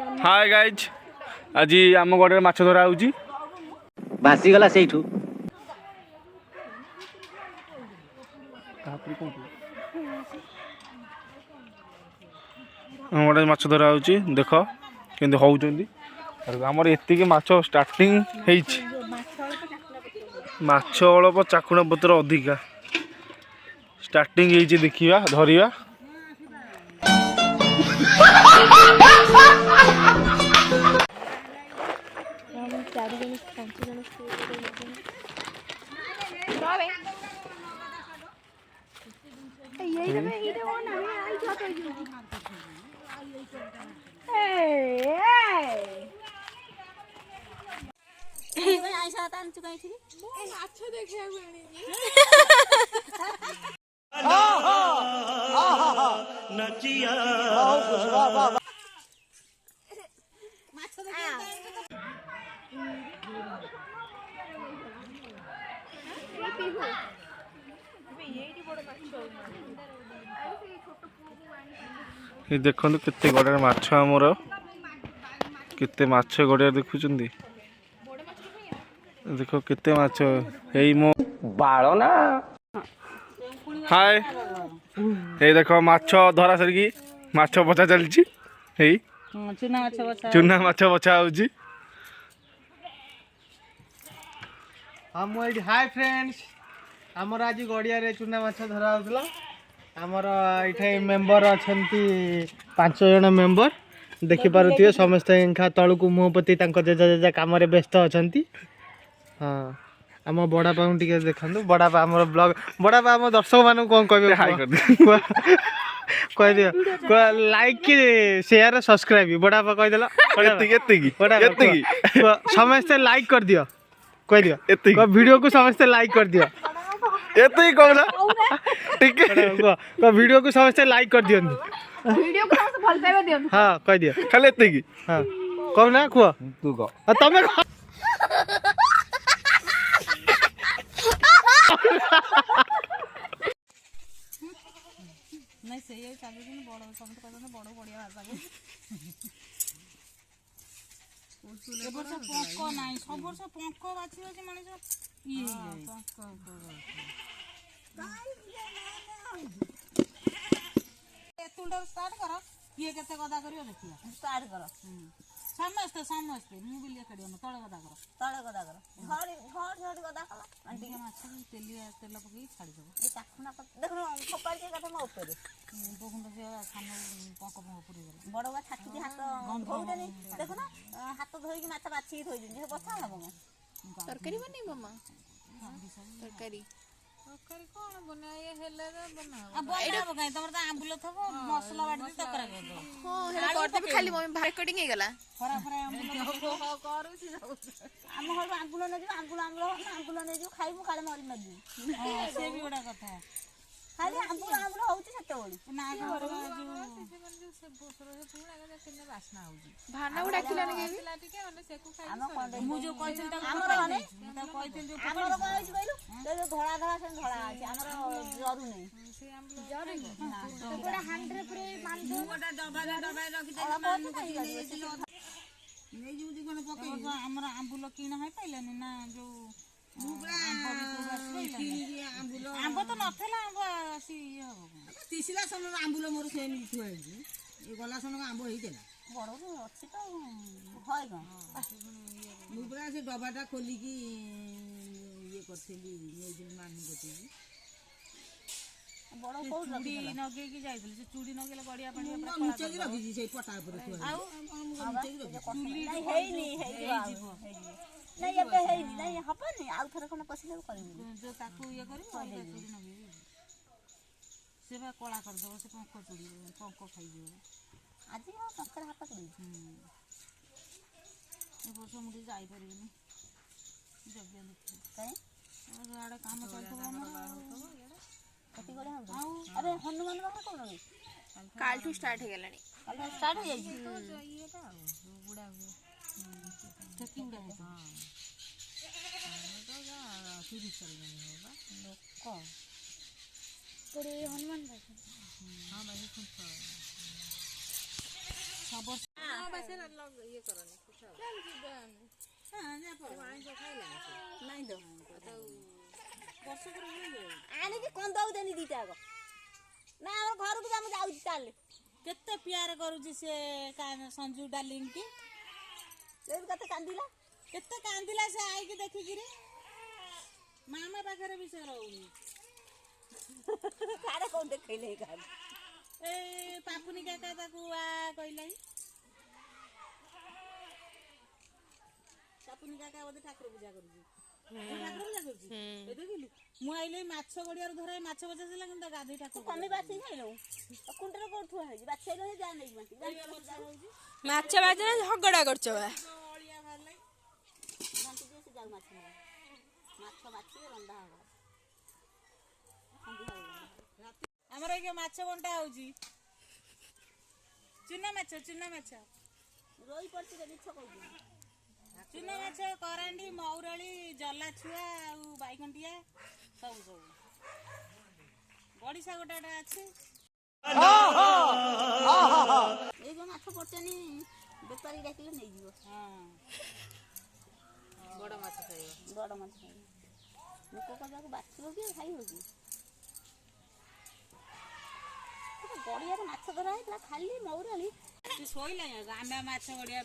hi guys आज आम गड़े माछ धरा हो भासीगला सेठू गोटे माछ धरा हो देख केमती होउचंदी आमर एतिकी माछ स्टार्टिंग ହେଇଛି माछ अल्प चाकुणा पत्र अधिका स्टार्टिंग ହେଇଛି देखिबा धरिबा ये देखो केते गड़े माछ आमर केते माछ गड़िया देखुचंदी देखो केते माछ हेई मो बालो ना हाय ये देखो माछ धरा सरिकी माछ बचा चलची हेई चुना माछ बचा होउची हम हाय फ्रेंड्स आमर आज गड़िया रे चुना माछ धरा होतला आमर इठे मेंबर अछंती 5 जण मेंबर देखि पारुथिए समस्त खा तळकु मुहपति तांको जेजा जेजा काम रे व्यस्त अछंती हां आम बड़ा पाऊ टिके देखंदु बड़ा पा हमर ब्लॉग बड़ा पा हम दर्शक मानु कोन कहबे हाय कर दे कह दियो लाइक की शेयर सब्सक्राइब बड़ा पा कह देला एत्ती समस्त लाइक कर दियो कह दियो एत्ती वीडियो को समस्त लाइक कर दियो एते ही कहला ठीक है को वीडियो को समस्त लाइक कर दियो वीडियो को समस्त भल पाइबा दियो हां कह दियो खाली एते की हां कहू ना खुआ तू कह तमे नहीं से ये चालू दिन बड़ समस्त कहन बड़ बढ़िया भाषा को ए वर्ष पंख नाही सब वर्ष पंख बाछि अछि माने जो ये पंख तुंड स्टार्ट करो ये केते गदा करियो देखिया स्टार्ट करो समस्त समस्त मु बिलिया करियो न तळे गदा करो घर घर गदा कला आंटी के माछ तेलिया तेल पकई छाडी देबो ए चाखुना देखो खपार के कथा म ऊपर बहुंड से सामने पंख पंख पुरी गेल बडवा छाती हाथ धोउनी देखो ना हाथ धोई के माछ बाछि धोई दिन जे बसा हबो तरकारी बनी मम्मा तरकारी तरकारी कोन बनाए हेले रे बना एडा बगाय तमर त आंबुल थबो मसला बाडी दे तकरा कर दो हां हेले कर दे खाली मम्मी भाई कटिंग हे गला फरा फरा आंबुल करू छि हम हर आंबुल न जे आंबुल ने जो खाइबो काले मरि मरि हां से भी बडा कथा खाली आंबुल होउछि सते ओली ना घर जो से बोसर हे पुरा के केने वासना होउछि भाना उडा किला ने टिके ओने सेकु खाइ हम कोन मु जो कहिथिन त हमर माने त कहिथिन जो हमर कोन होइछि कहलु ते जो धोळा धोळा से धोळा अछि हमर जरू नै से आंबुल जरू ना तोरा 100 पुरे मान दो गोटा डबा रखि दे नै जो दी कोन पकई हमर आंबुल किना है पाइलानी ना जो आंब तो नथला आंब आसी ये हो तिसिला सन आंबुल मोर से थुआ ए गला सन आंब हेइतेला बड़ अछि त होय ग मु पूरा से डबाटा खोली की ये करथली नै दिन मानी गति बड़ को चूड़ी नगे की जाइथले से चूड़ी नगेले गड़िया पानी अपना नीचे की रखी से पटा पर थुआ आ चूड़ी हेइनी हेइजिबो नहीं अब है नहीं हपनी आउ थरे कोन पसिले करिबो जो ताकू ये करी चूड़ी नगे से बा कोला कर दबो से पंख चूड़ी पंख खाइ दियो आज हम पक्कर हाथ कर ए वर्ष मुझे जाई परिबिनी जग्या देखि काई और आडे काम चलतो हमर कति करे हम अरे हनुमान बाबा कोन काल टू स्टार्ट हे गेलानी काल स्टार्ट हो जाई तो येटा बुडा हुए ठकी उड़ा है हां तो जा 30 चल गए होगा लोक पड़े हनुमान बाबा हां भाई कुछ सब ଆଣିକି କନ୍ଦଉ ଦେନି ଦିଟା ଆଗ ନା ଆମ ଘରକୁ ଆମେ ଯାଉଛି ତାହେଲେ କେତେ ପ୍ୟାର କରୁଛି ସେ ସଞ୍ଜୁ ଡାର୍ଲିଂ କି କେତେ କାନ୍ଦିଲା ସେ ଆଇକି ଦେଖିକିରି ମାମା ପାଖରେ ବି ସେ ରହୁନି କାରେ କଣ ଦେଖେଇଲେ ଏଇ ପାପୁନି କାକା ତାକୁ କହିଲା ପାପୁନି କାକା ବୋଧେ ଠାକୁର ପୂଜା କରୁଛି ଦେଖିଲୁ ମୁଁ ଆଇଲେ ମାଛ ଗଡିଆରୁ ଧରା ମାଛ ବଚା ଥିଲା କିନ୍ତୁ ଗାଧୋଇ ଠାକୁର କମି ବାଛି ଖାଇଲୁ କୁଣ୍ଡରେ କୋଉଠୁ ହେଇଛି ବାଛି ଖାଇଲୁ ଯା ନେଇକି ମାଛ ବାଜରେ ଝଗଡା କରୁଛ ବା ଅଳିଆ ବାହାରିଲା ବାଣ୍ଟି ଦିଏ ସେ ଯାଉ ମାଛ ବାଛିବେ ରନ୍ଧା ହବ ଆମର ଏଇ ମାଛ ବଣ୍ଟା ହଉଛି ଚୁନା ମାଛ ରୋଇ ପଡିଛି ମିଛ କହୁଛି ଚୁନା ମାଛ କରାଣ୍ଡି ମଉରଳି ଜଲା ଛୁଆ ଆଉ ବାଇଗଣ୍ଟିଆ ସବୁ ବଡି ଶାଗଟା ଅଛି ଏଇ ଯୋଉ ମାଛ ପଡୁଛନ୍ତି ବେପାରୀ ଡାକିଲେ ନେଇଯିବ ବଡ ମାଛ ଖାଇବ ଲୋକ କଦାକୁ ବାଛିବ କି ଖାଇବ କି ଗଡିଆରେ ମାଛ ଧରା ହେଇଥିଲା ଖାଲି ମଉରଳି ଶୋଇଲା ଆମେ ମାଛ ଗଡିଆ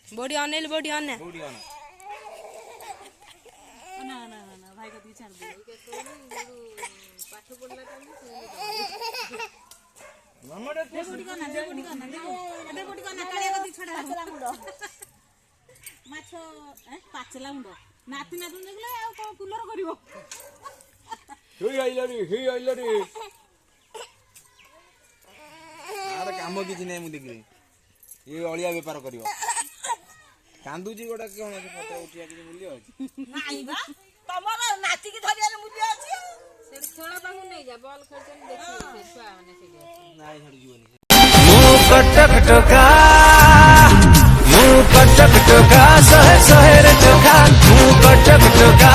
ବଡି ଅନେଲ ନା ଭାଇ କତିକି ଛାଡି ପାଠ ପଢିଲା ମାଛ ପାଚଲା ମୁଣ୍ଡ ନାତି ଦେଖିଲେ ଆଉ କଣ କୁଲର କରିବ କାମ କିଛି ନାହିଁ ମୁଁ ଦେଖିଲି ଇଏ ଅଳିଆ ବେପାର କରିବ କାନ୍ଦୁଛି ଗୋଟା କଣ ଫଟୋ ଉଠିବା କିଛି ମୂଲ୍ୟ ଅଛି ନାଇଁ ବା ତମର ନାଚିକି ଧରିବାର ମୂଲ୍ୟ ଅଛି ସେଠି ଖେଳ ପାଖକୁ ନେଇଯା ବଲ୍ ଖେଳୁଛନ୍ତି ଦେଖିବେ ଛୁଆ ମାନେ ସେଠି ନାଇଁ ଛାଡି ଯିବନି ମୁଁ କଟକ ଟୋକା ଶହେ ଶହେରେ ଟୋକା ମୁଁ କଟକ ଟୋକା